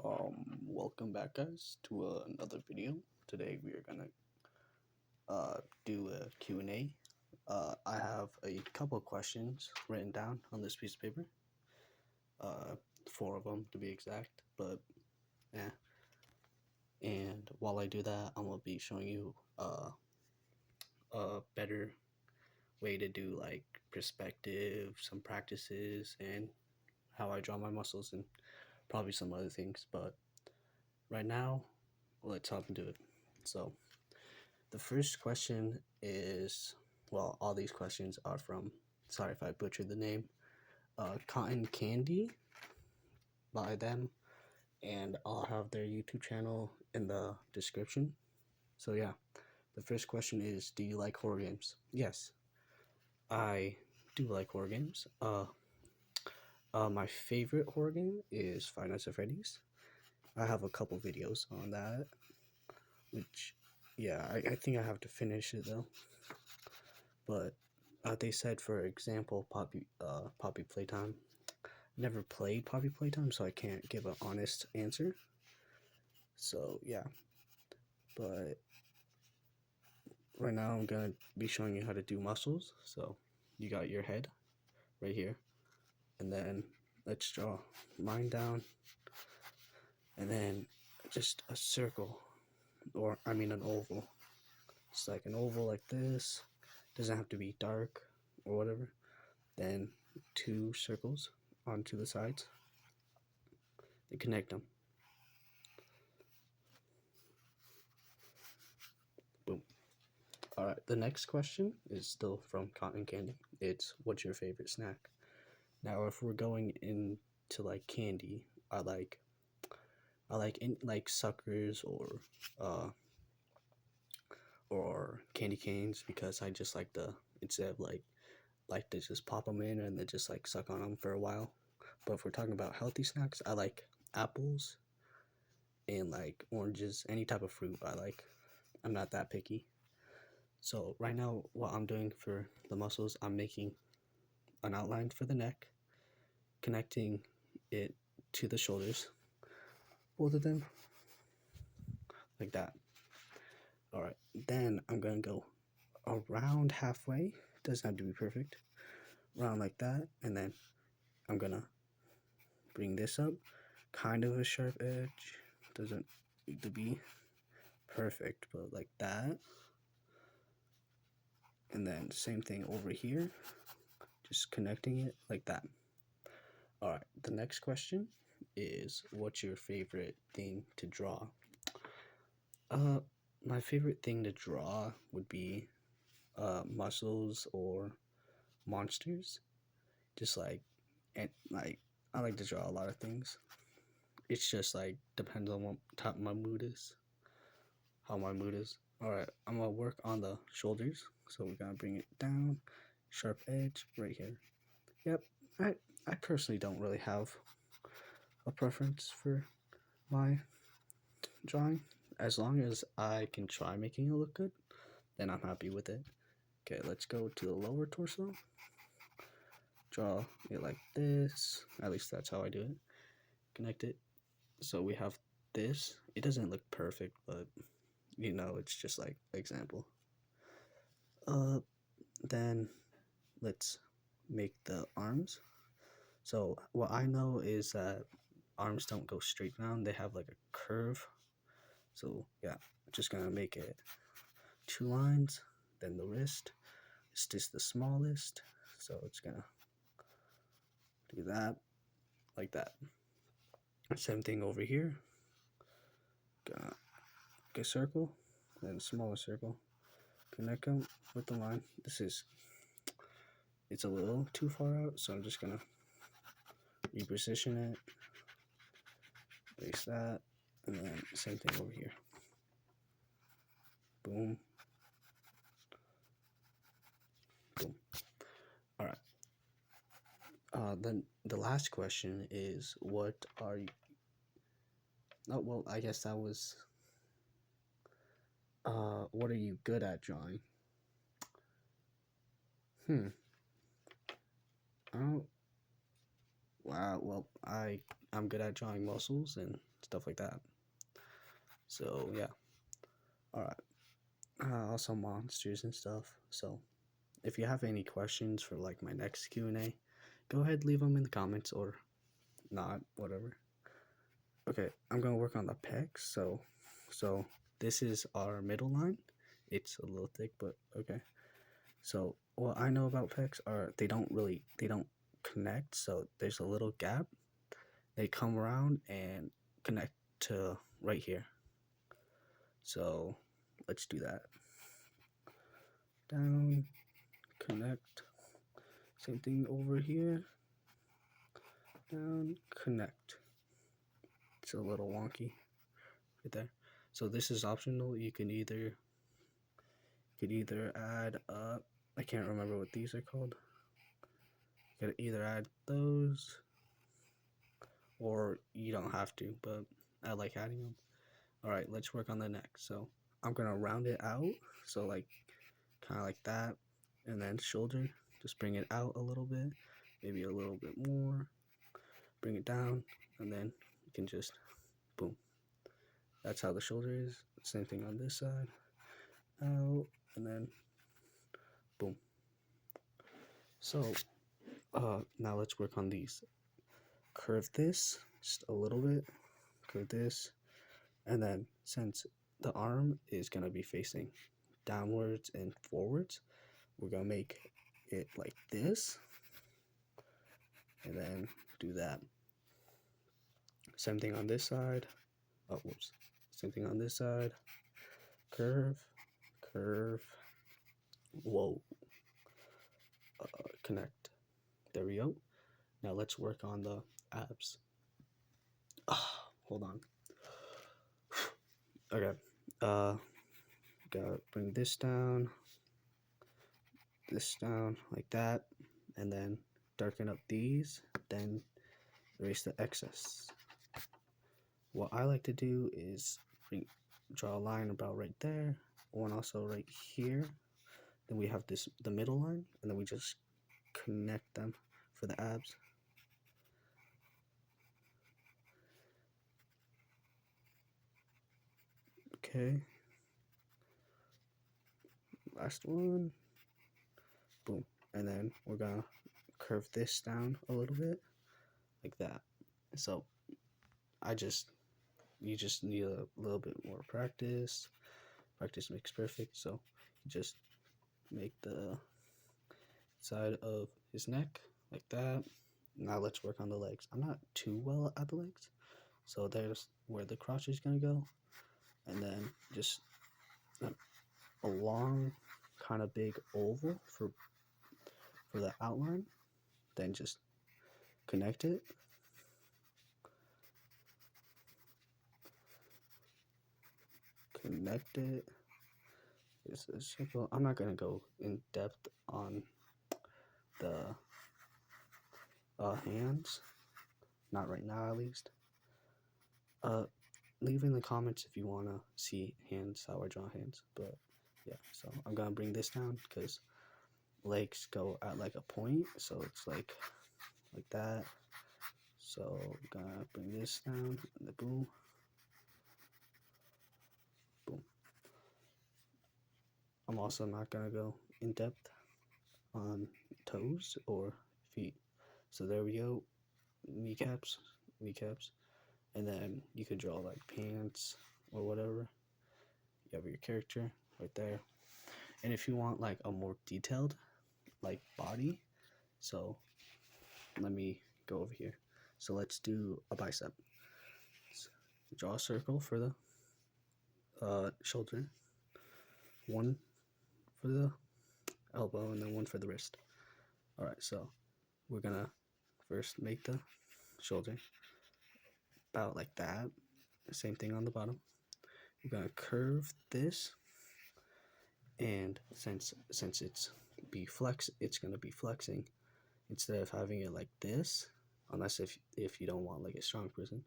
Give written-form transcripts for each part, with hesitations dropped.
Welcome back, guys, to another video. Today we are gonna do a Q&A. I have a couple questions written down on this piece of paper. Uh, four of them to be exact, but yeah. And while I do that, I'm gonna be showing you a better way to do like perspective, some practices, and how I draw my muscles, and probably some other things. But right now, let's hop into it. So, the first question is, well, all these questions are from, sorry if I butchered the name, Cotton Candy by them, and I'll have their YouTube channel in the description. So, yeah, the first question is, do you like horror games? Yes, I do like horror games. My favorite horror game is Five Nights at Freddy's. I have a couple videos on that, which, yeah, I think I have to finish it though. But they said, for example, Poppy Playtime. Never played Poppy Playtime, so I can't give an honest answer. So yeah, but right now I'm gonna be showing you how to do muscles. So you got your head right here, and then let's draw mine down, and then just a circle, or I mean an oval. It's like an oval like this. Doesn't have to be dark or whatever. Then two circles onto the sides and connect them. Boom. All right, the next question is still from Cotton Candy. It's, what's your favorite snack? Now, if we're going into like candy, I like like suckers uh or candy canes, because I just like the, instead of like to just pop them in and then just like suck on them for a while. But if we're talking about healthy snacks, I like apples and like oranges, any type of fruit I like. I'm not that picky. So right now, what I'm doing for the muscles, I'm making an outline for the neck, connecting it to the shoulders, both of them, like that. All right, then I'm gonna go around halfway. Doesn't have to be perfect. Around like that, and then I'm gonna bring this up, kind of a sharp edge. Doesn't need to be perfect, but like that. And then same thing over here, just connecting it like that. All right, the next question is, what's your favorite thing to draw? My favorite thing to draw would be muscles or monsters. Just like, and like, I like to draw a lot of things. It's just like depends on what type my mood is, how my mood is. All right, I'm gonna work on the shoulders, so we're gonna bring it down, sharp edge right here. Yep, I personally don't really have a preference for my drawing. As long as I can try making it look good, then I'm happy with it. Okay, let's go to the lower torso. Draw it like this. At least that's how I do it. Connect it. So we have this. It doesn't look perfect, but you know, it's just like example. Then let's make the arms. So what I know is that arms don't go straight down. They have like a curve. So yeah, just gonna make it two lines. Then the wrist is just the smallest. So it's gonna do that like that. Same thing over here. Gonna make a circle, then a smaller circle. Connect them with the line. It's a little too far out, so I'm just gonna reposition it. Place that, and then same thing over here. Boom. Boom. All right. Then the last question is, what are you? Oh, well, I guess that was. What are you good at drawing? Oh, wow. Well, I'm good at drawing muscles and stuff like that. So yeah, all right. Also monsters and stuff. So if you have any questions for like my next Q&A, go ahead, leave them in the comments or not, whatever. Okay, I'm gonna work on the pecs. So this is our middle line. It's a little thick, but okay. So what I know about pecs are they don't connect. So there's a little gap. They come around and connect to right here. So let's do that. Down, connect. Same thing over here. Down, connect. It's a little wonky right there. So this is optional. You could either add I can't remember what these are called. You could either add those or you don't have to, but I like adding them. All right, let's work on the neck. So I'm gonna round it out, so like kind of like that, and then shoulder, just bring it out a little bit, maybe a little bit more, bring it down, and then you can just boom. That's how the shoulder is. Same thing on this side, out, and then boom. So now let's work on these. Curve this just a little bit, curve this, and then since the arm is gonna be facing downwards and forwards, we're gonna make it like this, and then do that. Same thing on this side. Oh, whoops. Same thing on this side. Curve, curve. Whoa. Connect. There we go. Now let's work on the abs. Hold on. Okay. Gotta bring this down like that, and then darken up these, then erase the excess. What I like to do is draw a line about right there, one also right here. Then we have the middle line, and then we just connect them for the abs. Okay. Last one. Boom. And then we're gonna curve this down a little bit like that. So you just need a little bit more practice. Practice makes perfect. So you just make the side of his neck like that. Now let's work on the legs. I'm not too well at the legs, so there's where the crotch is gonna go, and then just a long kind of big oval for the outline, then just connect it. Connect it. It's a simple. I'm not gonna go in depth on the hands, not right now at least. Leave in the comments if you wanna see hands, how I draw hands. But yeah, so I'm gonna bring this down because legs go at like a point, so it's like that. So I'm gonna bring this down, and the boom, boom. I'm also not gonna go in depth on toes or feet. So there we go, kneecaps, and then you could draw like pants or whatever. You have your character right there. And if you want like a more detailed like body, so let me go over here. So let's do a bicep. So draw a circle for the shoulder, one for the elbow, and then one for the wrist. All right, so we're gonna first make the shoulder about like that. Same thing on the bottom. We're gonna curve this, and since it's it's gonna be flexing instead of having it like this. Unless if you don't want like a strong person,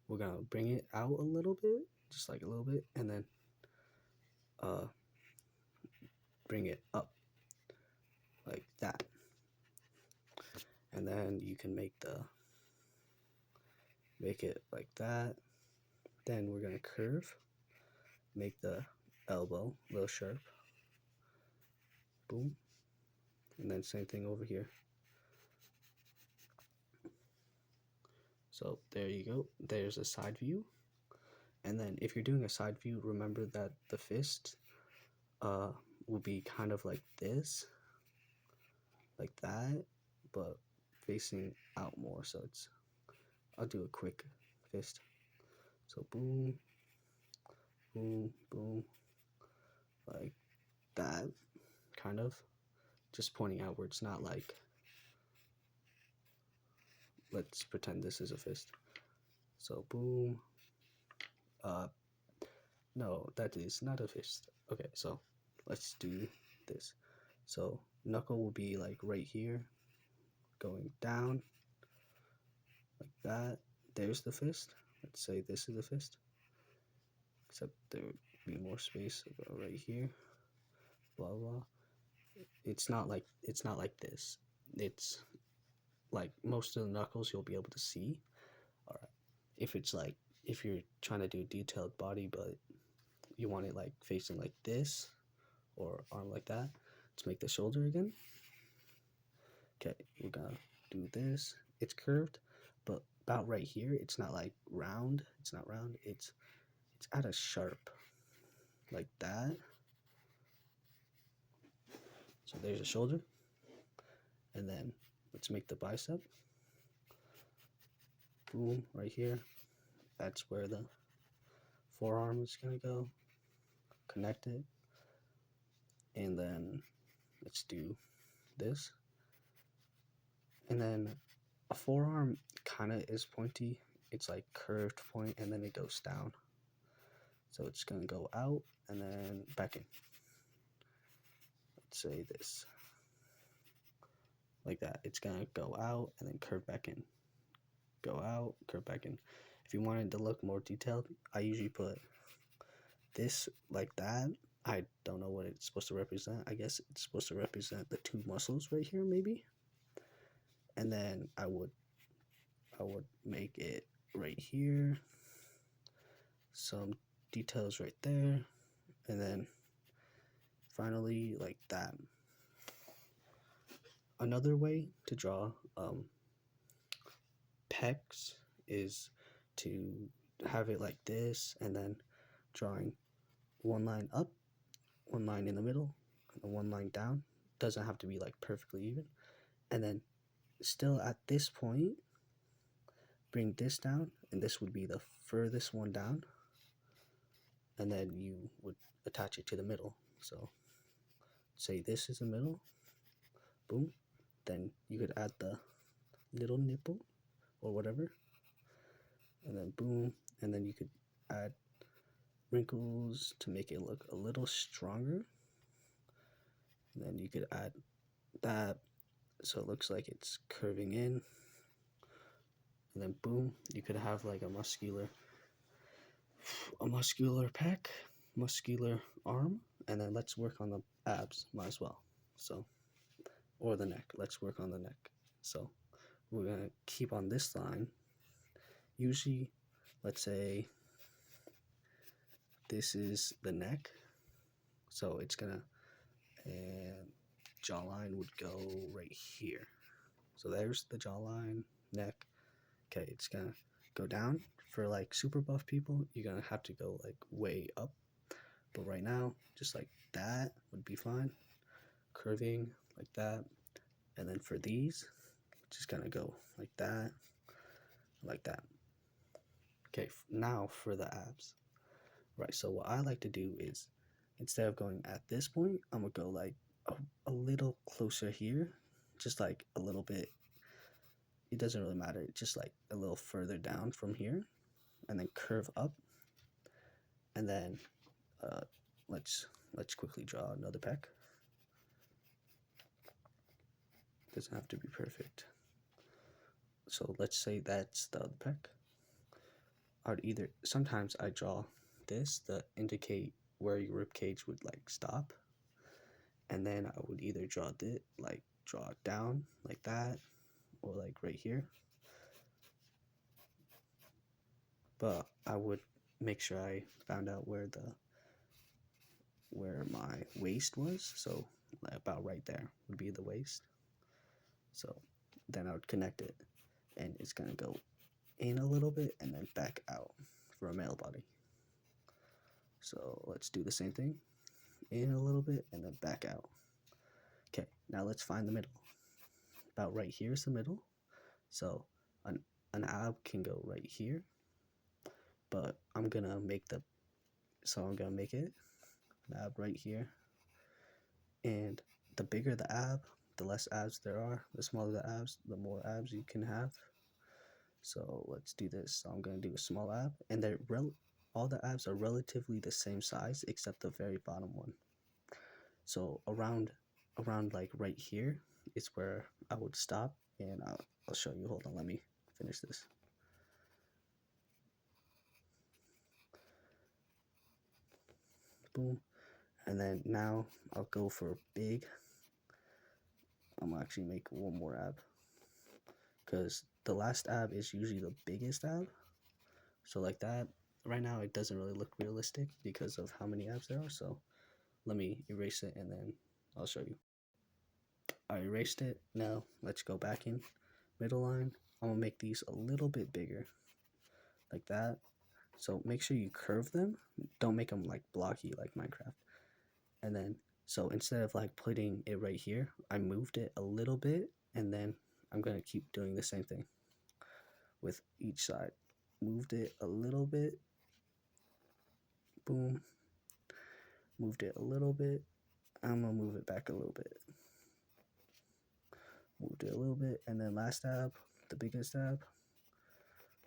we're gonna bring it out a little bit, just like a little bit, and then bring it up like that. And then you can make it like that, Then we're gonna curve, make the elbow a little sharp. Boom. And then same thing over here. So there you go. There's a side view. And then if you're doing a side view, remember that the fist will be kind of like this, like that, but facing out more. So it's, I'll do a quick fist. So boom, boom, boom, like that, kind of, just pointing outwards, not like, let's pretend this is a fist. So boom, no, that is not a fist. Okay, so let's do this. So knuckle will be like right here, going down, like that. There's the fist. Let's say this is a fist, except there would be more space right here. Blah blah. It's not like this. It's like most of the knuckles you'll be able to see. All right. If it's like, if you're trying to do a detailed body, but you want it like facing like this or arm like that, let's make the shoulder again. Okay, we're gonna do this. It's curved, but about right here, it's not like round. It's not round. It's at a sharp, like that. So there's a shoulder, and then let's make the bicep. Boom, right here. That's where the forearm is gonna go. Connect it, and then let's do this. And then a forearm kind of is pointy. It's like curved point, and then it goes down. So it's gonna go out and then back in. Let's say this, like that. It's gonna go out and then curve back in. Go out, curve back in. If you wanted to look more detailed, I usually put this like that. I don't know what it's supposed to represent. I guess it's supposed to represent the two muscles right here, maybe. And then I would make it right here, some details right there, and then finally like that. Another way to draw pecs is to have it like this, and then drawing one line up, one line in the middle, and one line down. Doesn't have to be like perfectly even. And then still at this point, bring this down, and this would be the furthest one down, and then you would attach it to the middle. So say this is the middle, boom, then you could add the little nipple or whatever, and then boom, and then you could add wrinkles to make it look a little stronger, and then you could add that so it looks like it's curving in, and then boom, you could have like a muscular pec, muscular arm, and then let's work on the abs, might as well. So, or the neck, let's work on the neck. So we're gonna keep on this line. Usually, let's say this is the neck, so it's gonna, and jawline would go right here. So there's the jawline, neck. Okay, it's gonna go down. For like super buff people, you're gonna have to go like way up, but right now, just like that would be fine. Curving like that, and then for these, just gonna go like that, like that. Okay, now for the abs. Right, so what I like to do is, instead of going at this point, I'm gonna go like a little closer here, just like a little bit. It doesn't really matter, just like a little further down from here, and then curve up, and then let's quickly draw another pec. Doesn't have to be perfect. So let's say that's the other pec. I'd either, sometimes I draw this to indicate where your rib cage would like stop, and then I would either draw it like draw it down like that, or like right here. But I would make sure I found out where my waist was. So about right there would be the waist. So then I would connect it, and it's gonna go in a little bit and then back out for a male body. So let's do the same thing, in a little bit and then back out. Okay, now let's find the middle. About right here is the middle. So an ab can go right here, but I'm gonna make it an ab right here. And the bigger the ab, the less abs there are. The smaller the abs, the more abs you can have. So let's do this. So I'm gonna do a small ab, and all the abs are relatively the same size except the very bottom one. So around like right here is where I would stop, and I'll show you. Hold on, let me finish this. Boom. And then now I'll go for big. I'm gonna actually make one more ab, because the last ab is usually the biggest ab. So like that. Right now it doesn't really look realistic because of how many abs there are. So let me erase it and then I'll show you. I erased it. Now let's go back in. Middle line. I'm gonna make these a little bit bigger, like that. So make sure you curve them. Don't make them like blocky like Minecraft. And then, so instead of like putting it right here, I moved it a little bit, and then I'm gonna keep doing the same thing with each side. Moved it a little bit. Boom. Moved it a little bit. I'm gonna move it back a little bit. Moved it a little bit, and then last ab, the biggest ab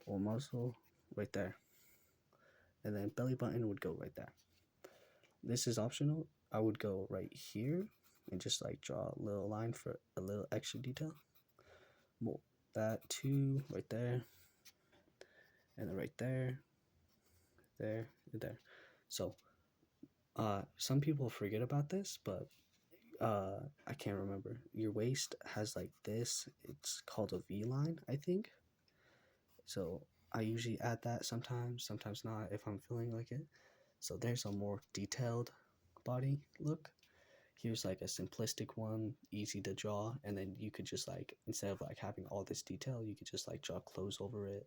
or muscle, right there. And then belly button would go right there. This is optional. I would go right here and just like draw a little line for a little extra detail. That too, right there, and then right there, there, and there. So some people forget about this, but I can't remember. Your waist has like this. It's called a V line, I think. So I usually add that sometimes not if I'm feeling like it. So there's a more detailed body look. Here's like a simplistic one, easy to draw, and then you could just like, instead of like having all this detail, you could just like draw clothes over it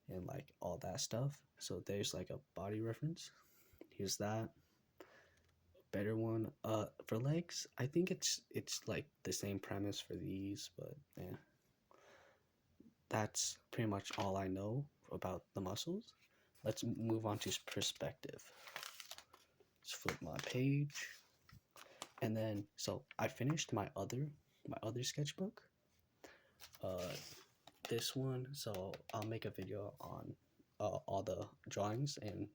and like all that stuff. So there's like a body reference. Here's that. Better one. For legs, I think it's like the same premise for these, but yeah. That's pretty much all I know about the muscles. Let's move on to perspective. Let's flip my page. And then, so I finished my other sketchbook. This one, so I'll make a video on all the drawings, and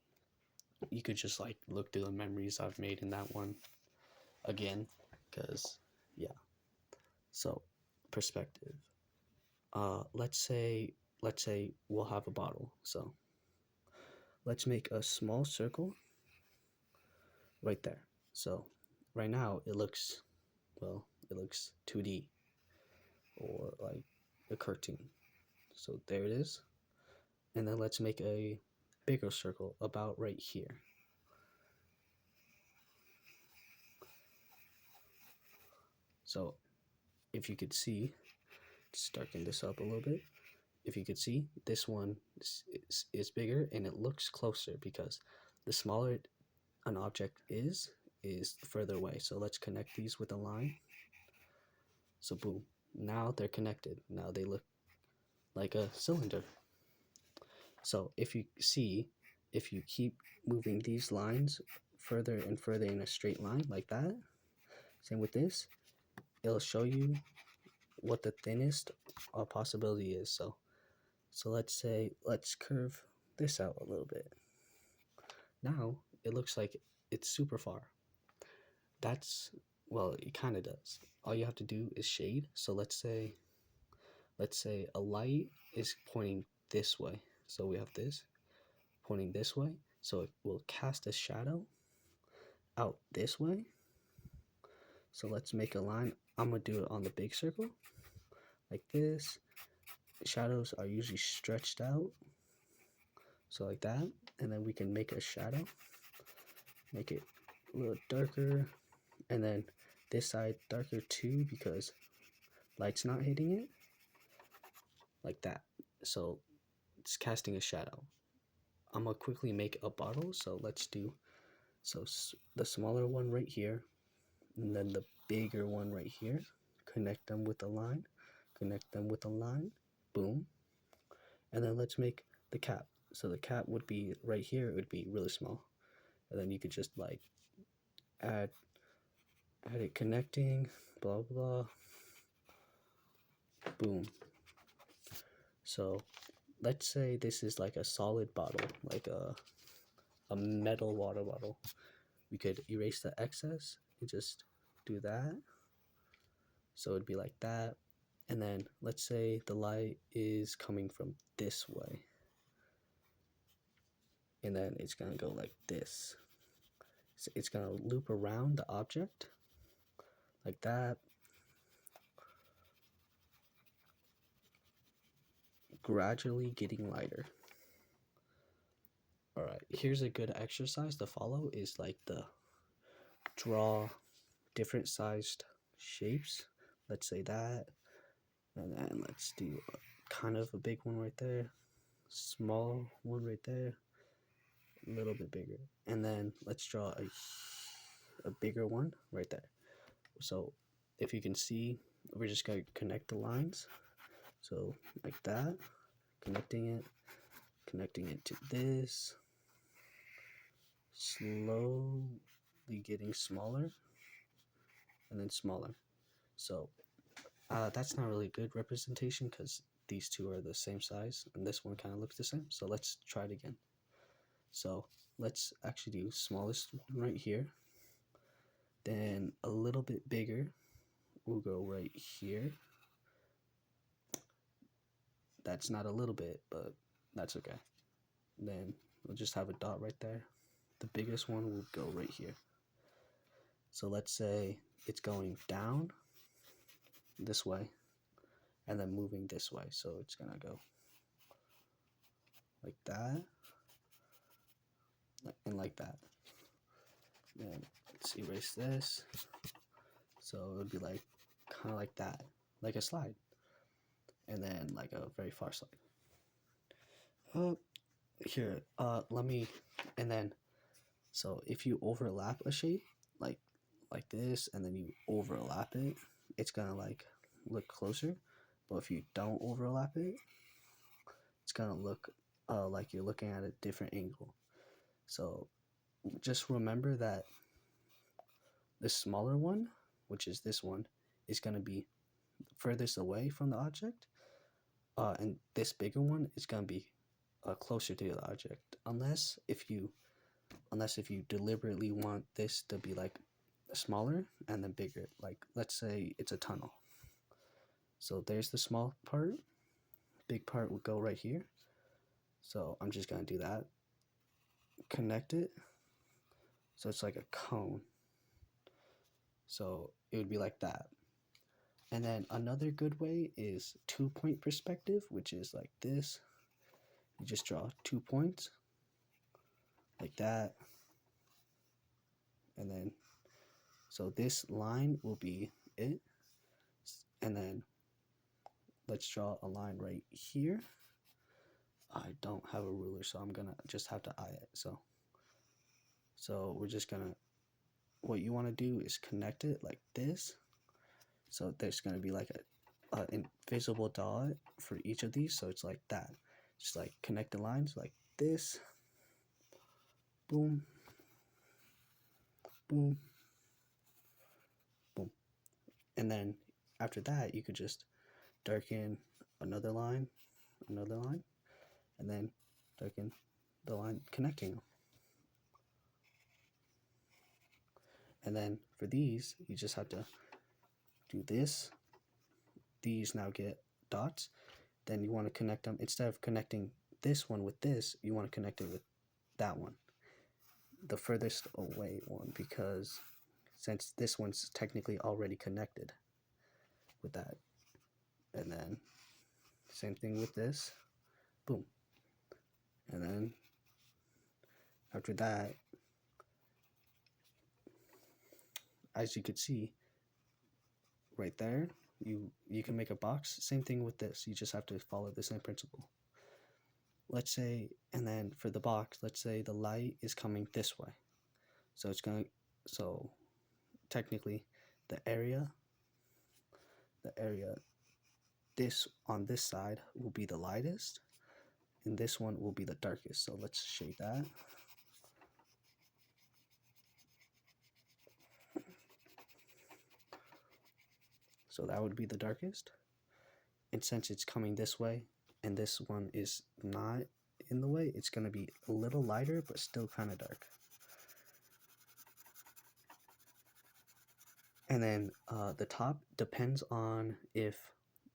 you could just like look through the memories I've made in that one again, because yeah. So perspective. Let's say we'll have a bottle. So let's make a small circle right there. So right now it looks 2D or like a cartoon. So there it is. And then let's make a bigger circle about right here. So if you could see, just darken this up a little bit. If you could see, this one is bigger and it looks closer because the smaller an object is further away. So let's connect these with a line. So boom, now they're connected. Now they look like a cylinder. So if you see, if you keep moving these lines further and further in a straight line like that, same with this, it'll show you what the thinnest possibility is. So let's curve this out a little bit. Now it looks like it's super far. That's, well, it kind of does. All you have to do is shade. So let's say a light is pointing this way. So we have this pointing this way. So it will cast a shadow out this way. So let's make a line. I'm going to do it on the big circle like this. Shadows are usually stretched out. So like that. and then we can make a shadow, make it a little darker, and then this side darker too because light's not hitting it, like that. So it's casting a shadow. I'm gonna quickly make a bottle, so let's do, so the smaller one right here, and then the bigger one right here, connect them with a line, connect them with a line, boom. And then let's make the cap. So the cap would be right here, it would be really small. And then you could just like add it connecting, blah blah, boom. So let's say this is like a solid bottle, like a metal water bottle. We could erase the excess and just do that. So it'd be like that. And then let's say the light is coming from this way. And then it's gonna go like this. So it's gonna loop around the object like that. Gradually getting lighter. Alright, here's a good exercise to follow is like the draw different sized shapes. Let's say that. And then let's do kind of a big one right there. Small one right there. A little bit bigger. And then let's draw a bigger one right there. So if you can see, we're just going to connect the lines. So like that, connecting it to this, slowly getting smaller and then smaller. So that's not really good representation because these two are the same size and this one kind of looks the same. So let's try it again. So let's actually do smallest one right here. Then a little bit bigger, we'll go right here. That's not a little bit, but that's okay. Then we'll just have a dot right there. The biggest one will go right here. So let's say it's going down this way and then moving this way. So it's gonna go like that and like that. Then let's erase this. So it would be like kind of like that, like a slide, and then like a very far slide. Here, let me, and then, so if you overlap a shape like this, and then you overlap it, it's gonna like look closer. But if you don't overlap it, it's gonna look like you're looking at a different angle. So just remember that the smaller one, which is this one, is gonna be furthest away from the object, and this bigger one is gonna be closer to the object, unless if you deliberately want this to be like smaller and then bigger. Like let's say it's a tunnel. So there's the small part, big part would go right here. So I'm just gonna do that. Connect it. So it's like a cone. So it would be like that. And then another good way is 2-point perspective, which is like this. You just draw 2 points like that. And then, so this line will be it. And then let's draw a line right here. I don't have a ruler, so I'm gonna just have to eye it. So we're just gonna, what you want to do is connect it like this. So there's gonna be like a invisible dot for each of these. So it's like that. Just like connect the lines like this. Boom. Boom. Boom. And then after that, you could just darken another line, and then darken the line connecting them. And then for these, you just have to do this. These now get dots. Then you want to connect them. Instead of connecting this one with this, you want to connect it with that one, the furthest away one, because since this one's technically already connected with that. And then same thing with this. Boom. And then After that, as you could see right there, you can make a box. Same thing with this. You just have to follow the same principle. Let's say, and then for the box, let's say the light is coming this way. So it's going, so technically the area this on this side will be the lightest, and this one will be the darkest. So let's shade that. So that would be the darkest. And since it's coming this way and this one is not in the way, it's going to be a little lighter but still kind of dark. And then the top depends on if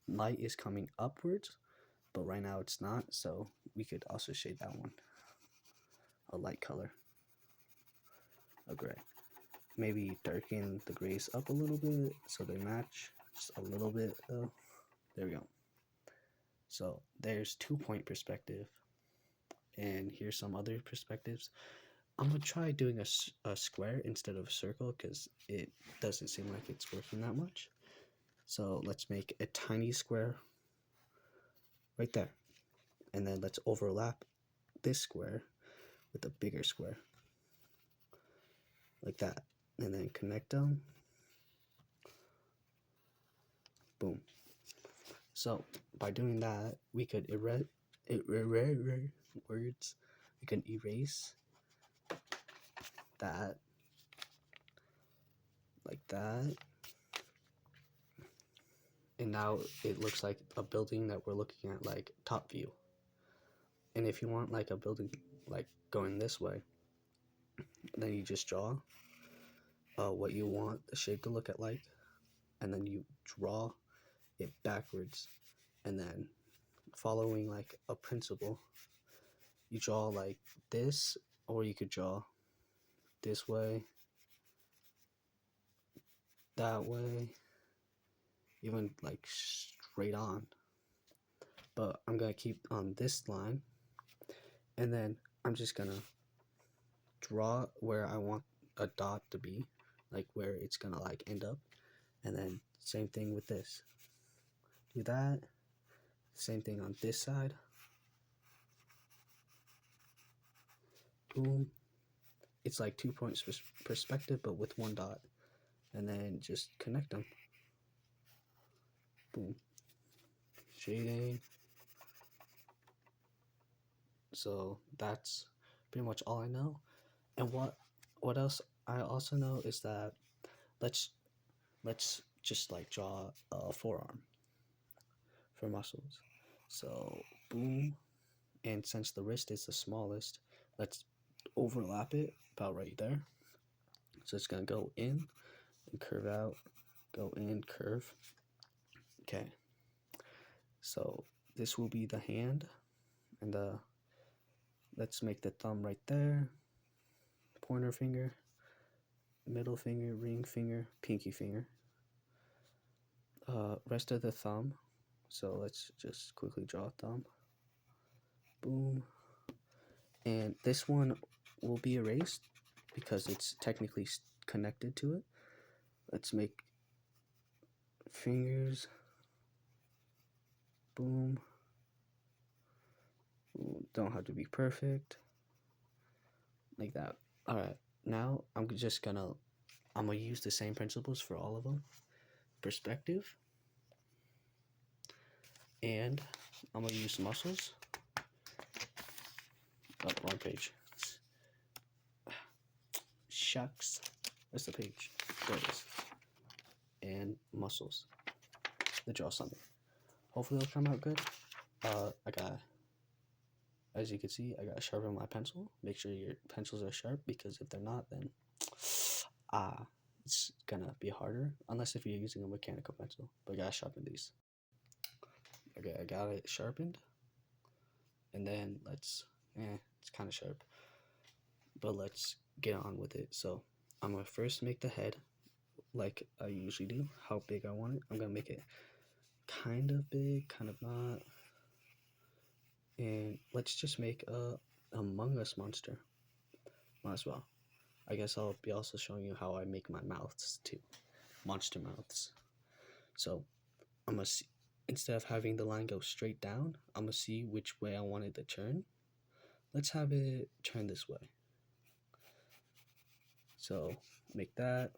light is coming upwards, but right now it's not, so we could also shade that one a light color, a gray. Maybe darken the grays up a little bit so they match, just a little bit though. There we go. So there's 2-point perspective, and here's some other perspectives. I'm gonna try doing a square instead of a circle because it doesn't seem like it's working that much. So let's make a tiny square right there, and then let's overlap this square with a bigger square like that, and then connect them. Boom. So by doing that, we could erase that like that, and now it looks like a building that we're looking at like top view. And if you want like a building like going this way, then you just draw what you want the shape to look at like, and then you draw it backwards, and then following like a principle, you draw like this, or you could draw this way, that way, even like straight on. But I'm gonna keep on this line, and then I'm just gonna draw where I want a dot to be, like where it's gonna like end up, and then same thing with this. Do that. Same thing on this side. Boom. It's like 2 points perspective, but with one dot, and then just connect them. Boom. Shading. So that's pretty much all I know. And what else I also know is that let's just like draw a forearm for muscles. So boom, and since the wrist is the smallest, let's overlap it about right there. So it's gonna go in and curve out, go in, curve. Okay, so this will be the hand, and let's make the thumb right there, pointer finger, middle finger, ring finger, pinky finger. Rest of the thumb, so let's just quickly draw a thumb. Boom. And this one will be erased because it's technically connected to it. Let's make fingers. Boom. Don't have to be perfect. Like that. Alright, now I'm gonna use the same principles for all of them. Perspective. And I'm gonna use muscles. Oh, wrong page. Shucks. Where's the page? There it is. And muscles. Let's draw something. Hopefully it'll come out good. As you can see, I gotta sharpen my pencil. Make sure your pencils are sharp, because if they're not, then it's gonna be harder, unless if you're using a mechanical pencil. But I gotta sharpen these. Okay, I got it sharpened, and then it's kind of sharp, but let's get on with it. So I'm gonna first make the head like I usually do, how big I want it. I'm gonna make it kind of big, kind of not. And let's just make a Among Us monster. Might as well. I guess I'll be also showing you how I make my mouths too. Monster mouths. So I'm gonna see, instead of having the line go straight down, I'm gonna see which way I want it to turn. Let's have it turn this way. So make that,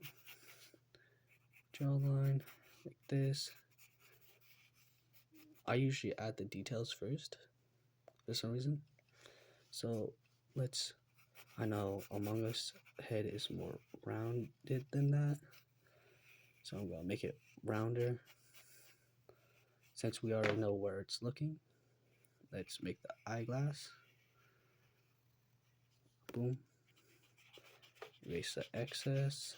draw a line like this. I usually add the details first for some reason. So I know Among Us head is more rounded than that. So I'm gonna make it rounder. Since we already know where it's looking, let's make the eyeglass. Boom. Erase the excess.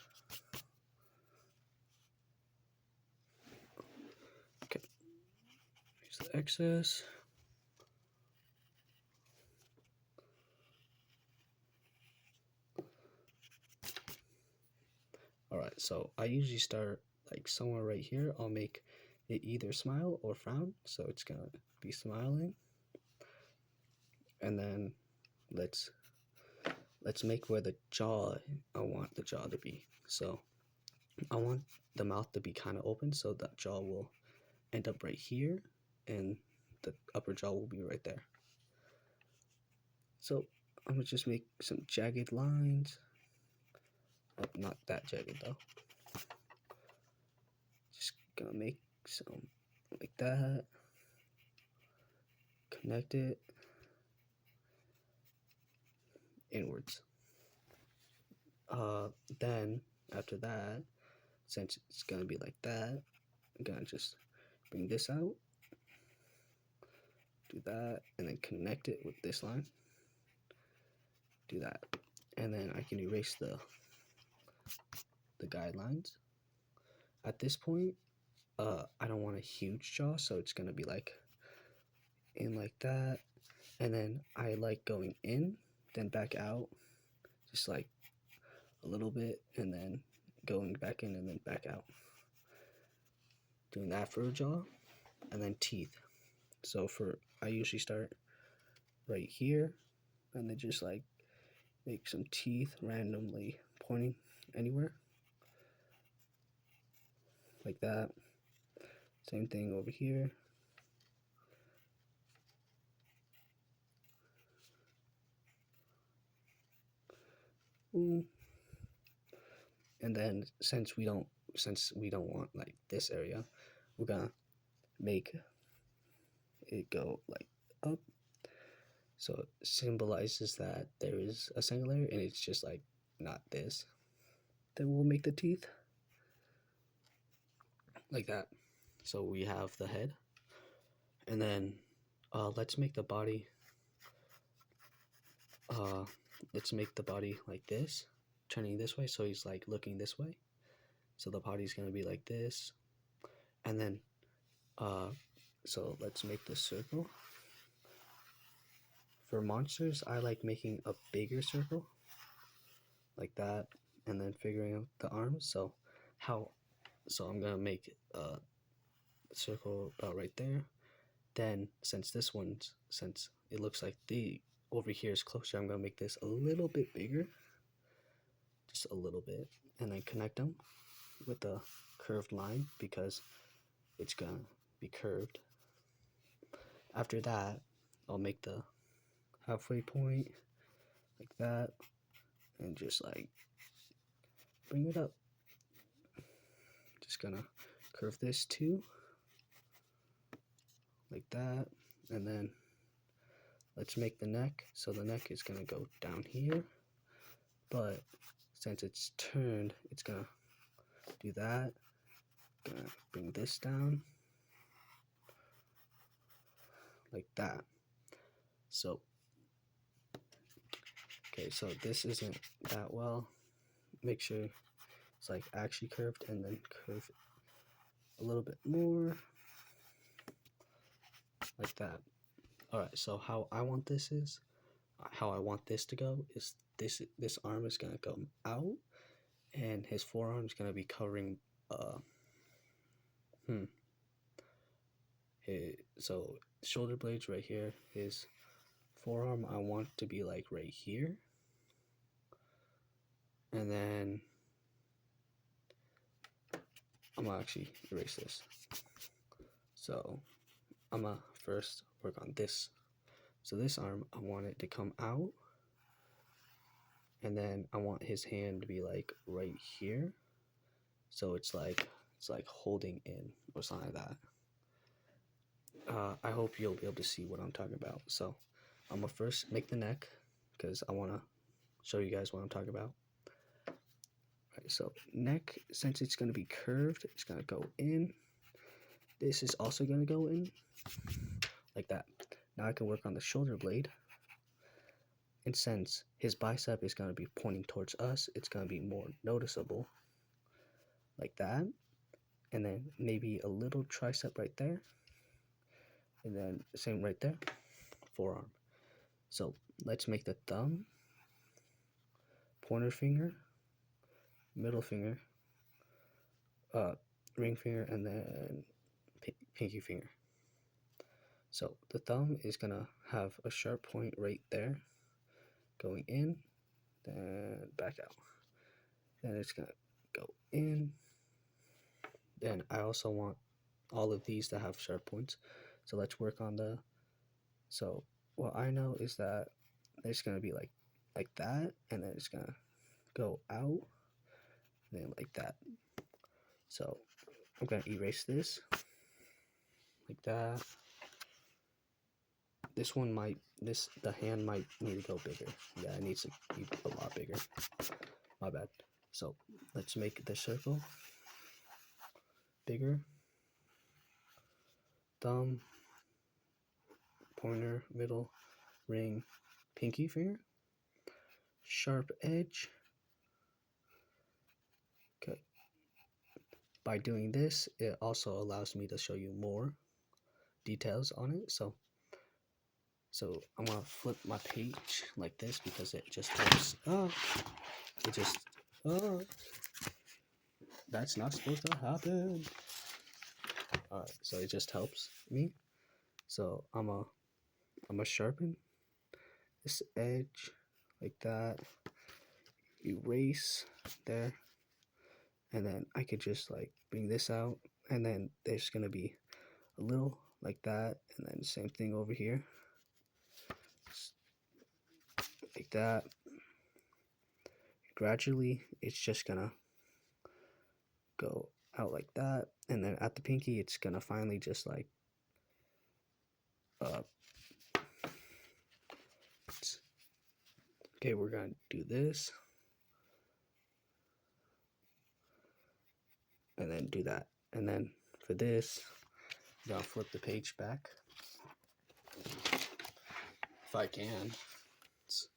Okay. Erase the excess. Alright, so I usually start like somewhere right here. I'll make it either smile or frown. So it's gonna be smiling. And then let's make where the jaw, I want the jaw to be. So I want the mouth to be kind of open, so that jaw will end up right here and the upper jaw will be right there. So I'm gonna just make some jagged lines. Oh, not that jagged though. Just gonna make some like that. Connect it inwards. Then after that, since it's gonna be like that, I'm gonna just bring this out, do that, and then connect it with this line. Do that, and then I can erase the guidelines. At this point, I don't want a huge jaw, so it's gonna be like in like that, and then I like going in, then back out, just like a little bit, and then going back in and then back out. Doing that for a jaw, and then teeth. So I usually start right here, and then just like make some teeth randomly pointing anywhere, like that. Same thing over here. Ooh. And then since we don't want like this area, we're gonna make it go like up, so it symbolizes that there is a singularity and it's just like not this. Then we'll make the teeth like that. So we have the head, and then let's make the body like this, turning this way, so he's like looking this way. So the body's gonna be like this, and then so let's make the circle. For monsters, I like making a bigger circle like that, and then figuring out the arms. So I'm gonna make a circle about right there. Then since it looks like the over here is closer, I'm gonna make this a little bit bigger, just a little bit, and then connect them with a curved line because it's gonna be curved. After that, I'll make the halfway point like that, and just like bring it up. Just gonna curve this too, like that, and then let's make the neck. So the neck is gonna go down here, but since it's turned, it's gonna do that. Gonna bring this down like that. So okay, so this isn't that well. Make sure it's like actually curved, and then curve it a little bit more like that. All right, so how I want this to go is this arm is gonna come out, and his forearm is gonna be covering so shoulder blades right here. His forearm I want to be like right here, And then I'm gonna actually erase this. So I'm gonna first work on this. So this arm, I want it to come out, and then I want his hand to be like right here. So it's like holding in or something like that. I hope you'll be able to see what I'm talking about. So I'm gonna first make the neck because I wanna show you guys what I'm talking about. Right, so neck, since it's gonna be curved, it's gonna go in. This is also gonna go in like that. Now I can work on the shoulder blade. And since his bicep is gonna be pointing towards us, it's gonna be more noticeable like that. And then maybe a little tricep right there. And then same right there, forearm. So let's make the thumb, pointer finger, middle finger, ring finger, and then pinky finger. So the thumb is gonna have a sharp point right there, going in, then back out. Then it's gonna go in. Then I also want all of these to have sharp points. So let's work on the. So what I know is that it's gonna be like that, and then it's gonna go out, and then like that. So I'm gonna erase this like that. This one might, the hand might need to go bigger. Yeah, it needs to be a lot bigger. My bad. So let's make the circle bigger. Thumb, pointer, middle, ring, pinky finger, sharp edge. Okay. By doing this, it also allows me to show you more details on it. So I'm gonna flip my page like this because it just helps. That's not supposed to happen. Alright, so it just helps me. So I'm gonna sharpen this edge like that, erase there, and then I could just like bring this out, and then there's gonna be a little like that, and then same thing over here, like that. Gradually, it's just gonna go out like that, and then at the pinky, it's gonna finally just like okay, we're gonna do this, and then do that, and then for this, I'm gonna flip the page back if I can. Let's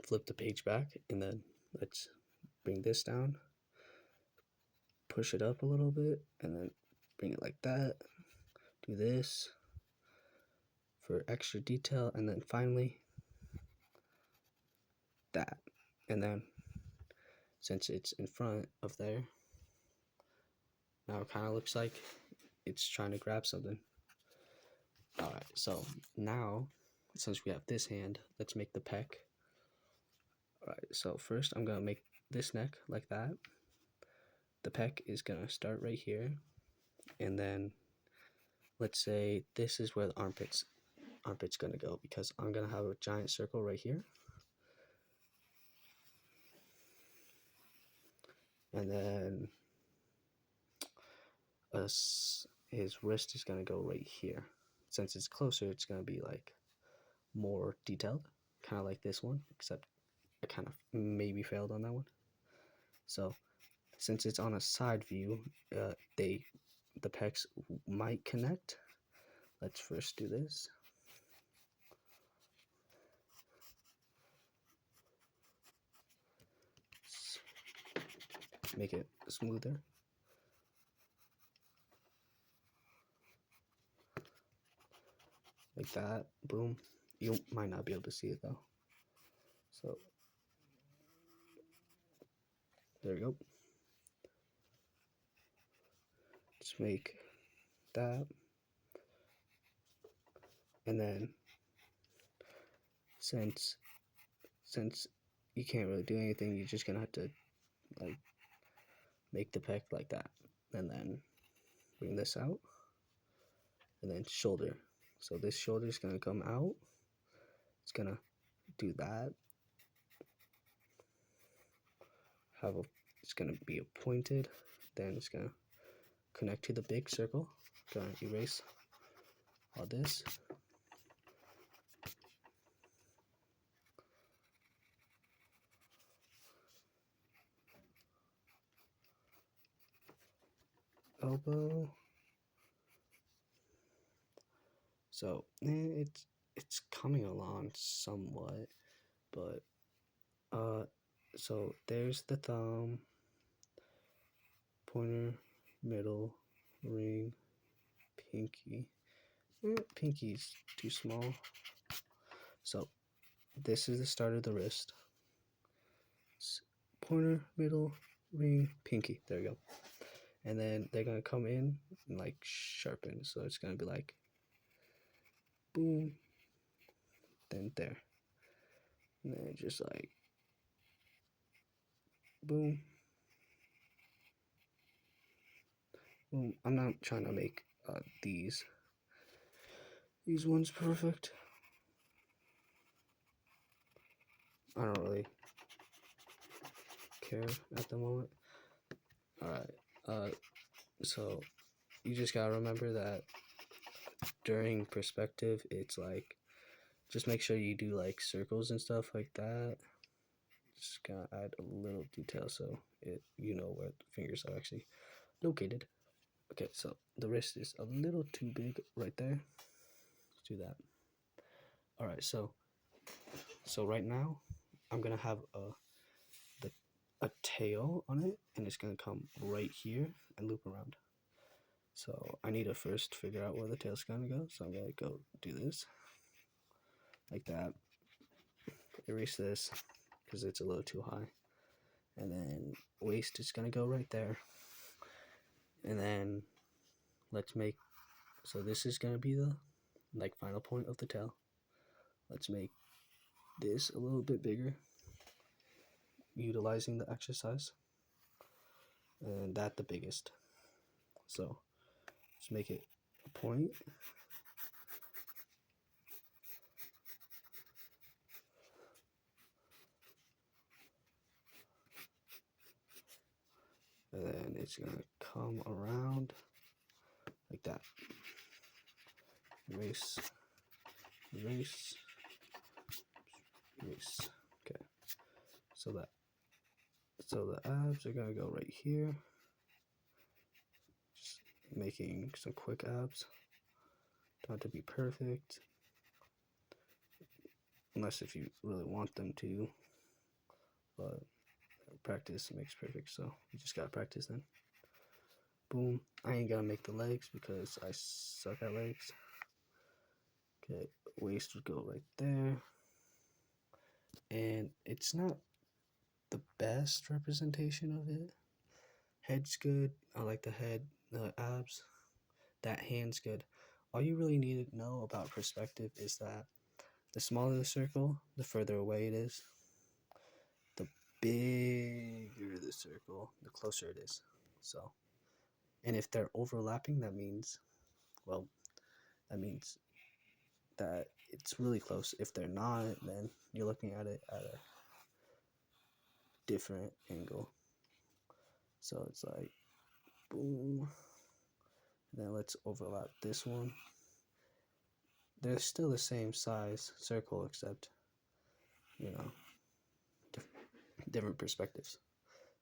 flip the page back, and then let's bring this down, push it up a little bit, and then bring it like that. Do this for extra detail, and then finally that. And then since it's in front of there, now it kind of looks like it's trying to grab something. Alright, so now since we have this hand, let's make the pec. Alright, so first I'm gonna make this neck like that. The pec is gonna start right here, and then let's say this is where the armpit's gonna go, because I'm gonna have a giant circle right here, and then his wrist is gonna go right here. Since it's closer, it's gonna be like more detailed, kind of like this one, except I kind of maybe failed on that one. So since it's on a side view, the pecs might connect. Let's first do this. Make it smoother. Like that. Boom. You might not be able to see it though. So there we go. Just make that. And then since you can't really do anything. You're just gonna have to like make the pec like that, and then bring this out, and then shoulder. So this shoulder is gonna come out. It's gonna do that. It's gonna be pointed. Then it's gonna connect to the big circle. Gonna erase all this. Elbow. So it's coming along somewhat, but so there's the thumb, pointer, middle, ring, pinky. Pinky's too small. So this is the start of the wrist. Pointer, middle, ring, pinky. There we go. And then they're gonna come in and like sharpen. So it's gonna be like boom, then there. And then just like boom. Boom. I'm not trying to make these ones perfect. I don't really care at the moment. Alright, so you just gotta remember that during perspective, it's like, just make sure you do like circles and stuff like that. Just gotta add a little detail so you know where the fingers are actually located. Okay, so the wrist is a little too big right there. Let's do that. Alright, so right now I'm gonna have a tail on it, and it's gonna come right here and loop around. So I need to first figure out where the tail's gonna go. So I'm gonna go do this like that. Erase this because it's a little too high, and then waist is gonna go right there. And then let's make, so this is gonna be the like final point of the tail. Let's make this a little bit bigger, utilizing the exercise, and that the biggest. So let's make it a point. And then it's gonna come around like that. Erase, erase, erase. Okay. So the abs are gonna go right here. Just making some quick abs. Don't have to be perfect, unless if you really want them to. But practice makes perfect, so you just gotta practice then. Boom. I ain't gonna make the legs because I suck at legs. Okay, waist would go right there. And it's not the best representation of it. Head's good. I like the head, the abs. That hand's good. All you really need to know about perspective is that the smaller the circle, the further away it is. The bigger the circle, the closer it is. So, and if they're overlapping, that means, well, that it's really close. If they're not, then you're looking at it at a different angle. So it's like boom. Then let's overlap this one. They're still the same size circle, except, you know, different perspectives.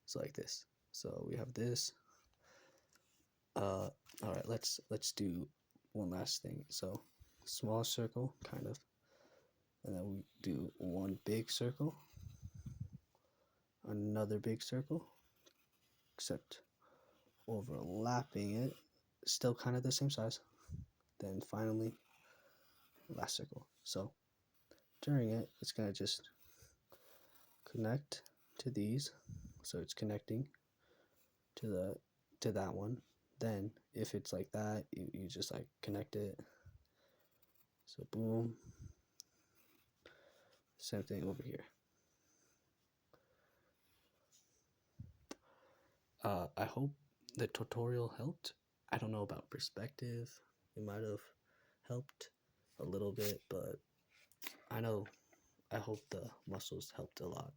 So like this. So we have this. All right, let's do one last thing. So small circle, kind of, and then we do one big circle, another big circle, except overlapping it, still kind of the same size. Then finally, last circle. So during it, it's gonna just connect to these, so it's connecting to that one. Then if it's like that, you just like connect it. So boom. Same thing over here. I hope the tutorial helped. I don't know about perspective. It might have helped a little bit, but I know I hope the muscles helped a lot.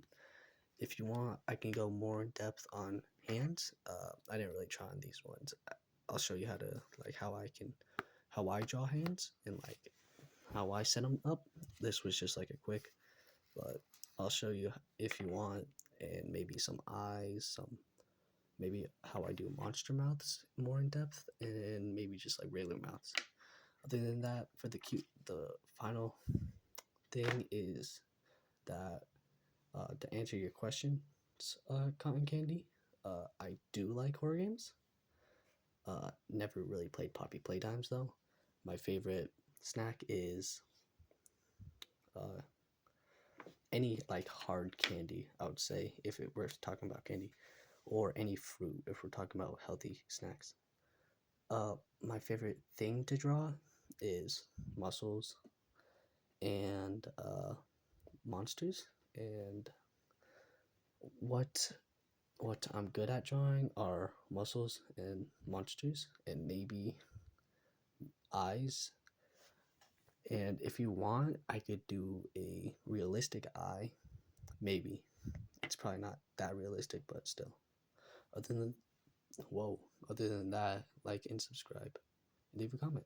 If you want, I can go more in depth on hands. I didn't really try on these ones. I'll show you how to like how I draw hands and like how I set them up. This was just like a quick, but I'll show you if you want, and maybe some eyes, some maybe how I do monster mouths more in depth, and maybe just like regular mouths. Other than that, for the final thing is that to answer your question, Cotton Candy, I do like horror games. Never really played Poppy Playtimes though. My favorite snack is uh, any like hard candy. I would say if it we're talking about candy, or any fruit if we're talking about healthy snacks. My favorite thing to draw is muscles and monsters. And what what I'm good at drawing are muscles and monsters, and maybe eyes. And if you want, I could do a realistic eye. Maybe it's probably not that realistic, but still. Other than whoa, other than that, like and subscribe, leave a comment.